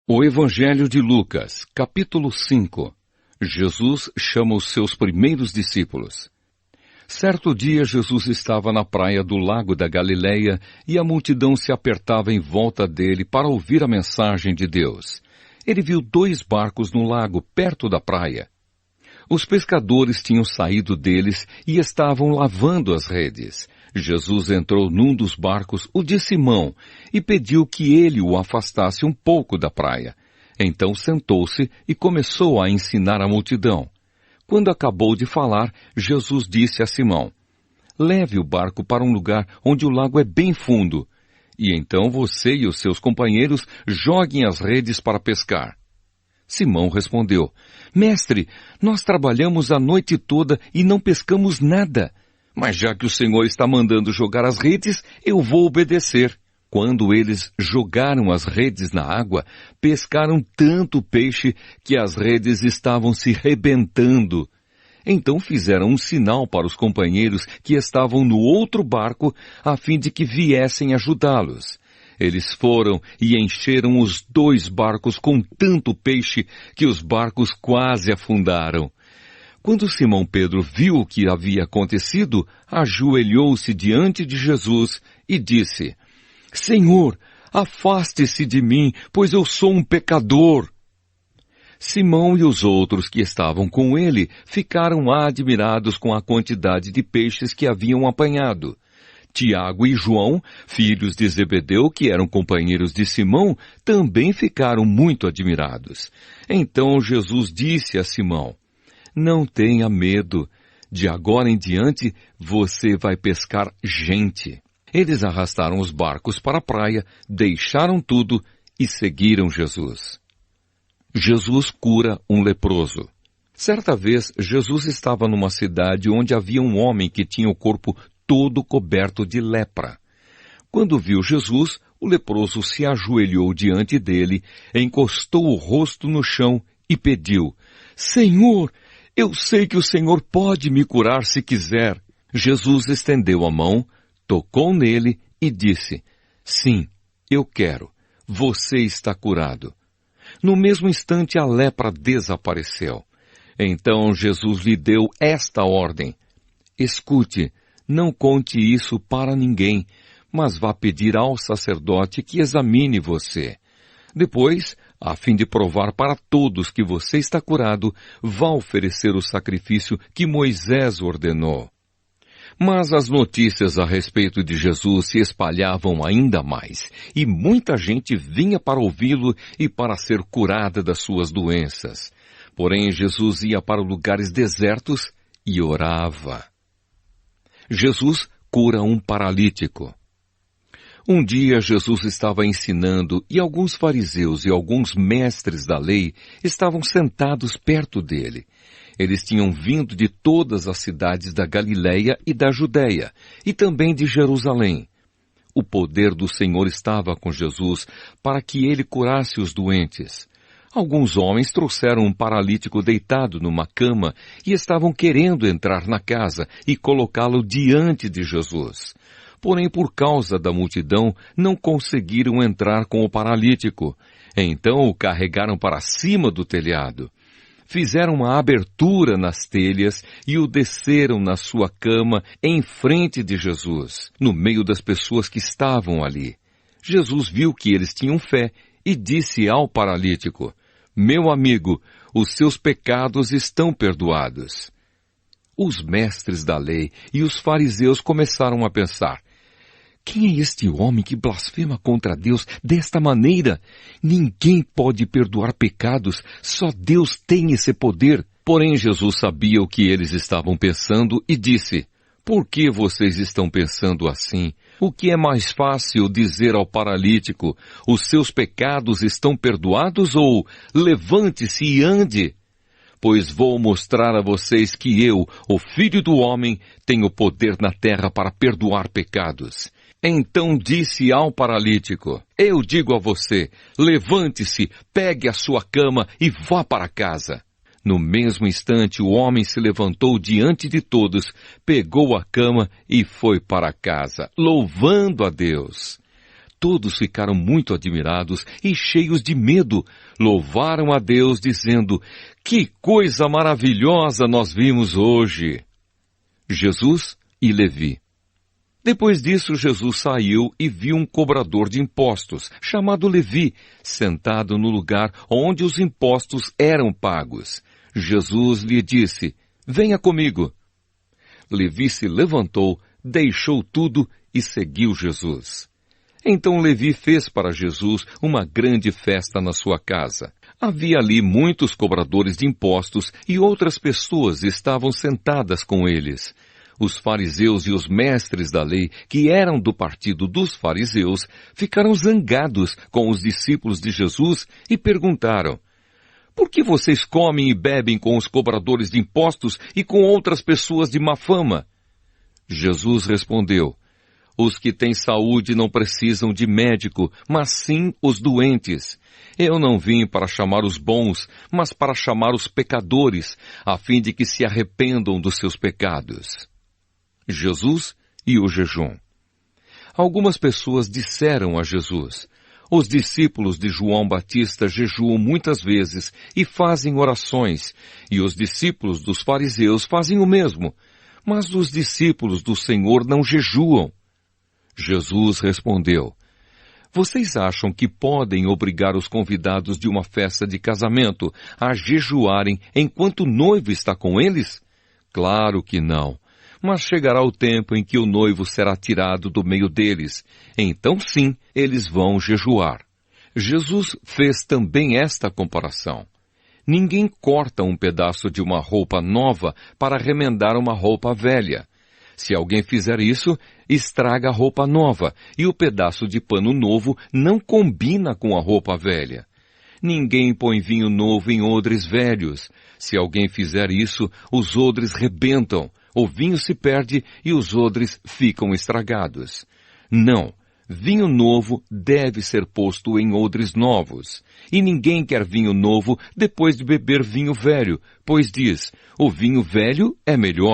O Evangelho de Lucas, capítulo 5. Jesus chama os seus primeiros discípulos. Certo dia, Jesus estava na praia do lago da Galileia e a multidão se apertava em volta dele para ouvir a mensagem de Deus. Ele viu 2 barcos no lago, perto da praia. Os pescadores tinham saído deles e estavam lavando as redes. Jesus entrou num dos barcos, o de Simão, e pediu que ele o afastasse um pouco da praia. Então sentou-se e começou a ensinar a multidão. Quando acabou de falar, Jesus disse a Simão: "Leve o barco para um lugar onde o lago é bem fundo, e então você e os seus companheiros joguem as redes para pescar." Simão respondeu: "Mestre, nós trabalhamos a noite toda e não pescamos nada. Mas já que o Senhor está mandando jogar as redes, eu vou obedecer." Quando eles jogaram as redes na água, pescaram tanto peixe que as redes estavam se rebentando. Então fizeram um sinal para os companheiros que estavam no outro barco, a fim de que viessem ajudá-los. Eles foram e encheram os 2 barcos com tanto peixe que os barcos quase afundaram. Quando Simão Pedro viu o que havia acontecido, ajoelhou-se diante de Jesus e disse: "Senhor, afaste-se de mim, pois eu sou um pecador." Simão e os outros que estavam com ele ficaram admirados com a quantidade de peixes que haviam apanhado. Tiago e João, filhos de Zebedeu, que eram companheiros de Simão, também ficaram muito admirados. Então Jesus disse a Simão: "Não tenha medo. De agora em diante, você vai pescar gente." Eles arrastaram os barcos para a praia, deixaram tudo e seguiram Jesus. Jesus cura um leproso. Certa vez, Jesus estava numa cidade onde havia um homem que tinha o corpo todo coberto de lepra. Quando viu Jesus, o leproso se ajoelhou diante dele, encostou o rosto no chão e pediu: "Senhor, eu sei que o Senhor pode me curar se quiser." Jesus estendeu a mão, tocou nele e disse: "Sim, eu quero. Você está curado." No mesmo instante, a lepra desapareceu. Então Jesus lhe deu esta ordem: "Escute, não conte isso para ninguém, mas vá pedir ao sacerdote que examine você. Depois, a fim de provar para todos que você está curado, vá oferecer o sacrifício que Moisés ordenou." Mas as notícias a respeito de Jesus se espalhavam ainda mais, e muita gente vinha para ouvi-lo e para ser curada das suas doenças. Porém, Jesus ia para lugares desertos e orava. Jesus cura um paralítico. Um dia Jesus estava ensinando e alguns fariseus e alguns mestres da lei estavam sentados perto dele. Eles tinham vindo de todas as cidades da Galileia e da Judeia, e também de Jerusalém. O poder do Senhor estava com Jesus para que ele curasse os doentes. Alguns homens trouxeram um paralítico deitado numa cama e estavam querendo entrar na casa e colocá-lo diante de Jesus. Porém, por causa da multidão, não conseguiram entrar com o paralítico. Então o carregaram para cima do telhado. Fizeram uma abertura nas telhas e o desceram na sua cama em frente de Jesus, no meio das pessoas que estavam ali. Jesus viu que eles tinham fé e disse ao paralítico: "Meu amigo, os seus pecados estão perdoados." Os mestres da lei e os fariseus começaram a pensar: "Quem é este homem que blasfema contra Deus desta maneira? Ninguém pode perdoar pecados, só Deus tem esse poder." Porém, Jesus sabia o que eles estavam pensando e disse: "Por que vocês estão pensando assim? O que é mais fácil dizer ao paralítico: os seus pecados estão perdoados, ou levante-se e ande? Pois vou mostrar a vocês que eu, o Filho do Homem, tenho poder na terra para perdoar pecados." Então disse ao paralítico: "Eu digo a você, levante-se, pegue a sua cama e vá para casa." No mesmo instante, o homem se levantou diante de todos, pegou a cama e foi para casa, louvando a Deus. todos ficaram muito admirados e cheios de medo, louvaram a Deus dizendo: "Que coisa maravilhosa nós vimos hoje!" Jesus e Levi. Depois disso, Jesus saiu e viu um cobrador de impostos, chamado Levi, sentado no lugar onde os impostos eram pagos. Jesus lhe disse: "Venha comigo." Levi se levantou, deixou tudo e seguiu Jesus. Então Levi fez para Jesus uma grande festa na sua casa. Havia ali muitos cobradores de impostos e outras pessoas estavam sentadas com eles. Os fariseus e os mestres da lei, que eram do partido dos fariseus, ficaram zangados com os discípulos de Jesus e perguntaram: "Por que vocês comem e bebem com os cobradores de impostos e com outras pessoas de má fama?" Jesus respondeu: "Os que têm saúde não precisam de médico, mas sim os doentes. Eu não vim para chamar os bons, mas para chamar os pecadores, a fim de que se arrependam dos seus pecados." Jesus e o jejum. Algumas pessoas disseram a Jesus: "Os discípulos de João Batista jejuam muitas vezes e fazem orações, e os discípulos dos fariseus fazem o mesmo, mas os discípulos do Senhor não jejuam." Jesus respondeu: "Vocês acham que podem obrigar os convidados de uma festa de casamento a jejuarem enquanto o noivo está com eles? Claro que não. Mas chegará o tempo em que o noivo será tirado do meio deles. Então sim, eles vão jejuar." Jesus fez também esta comparação: "Ninguém corta um pedaço de uma roupa nova para remendar uma roupa velha. Se alguém fizer isso, estraga a roupa nova, e o pedaço de pano novo não combina com a roupa velha. Ninguém põe vinho novo em odres velhos. Se alguém fizer isso, os odres rebentam, o vinho se perde e os odres ficam estragados. Não, vinho novo deve ser posto em odres novos. E ninguém quer vinho novo depois de beber vinho velho, pois diz: o vinho velho é melhor.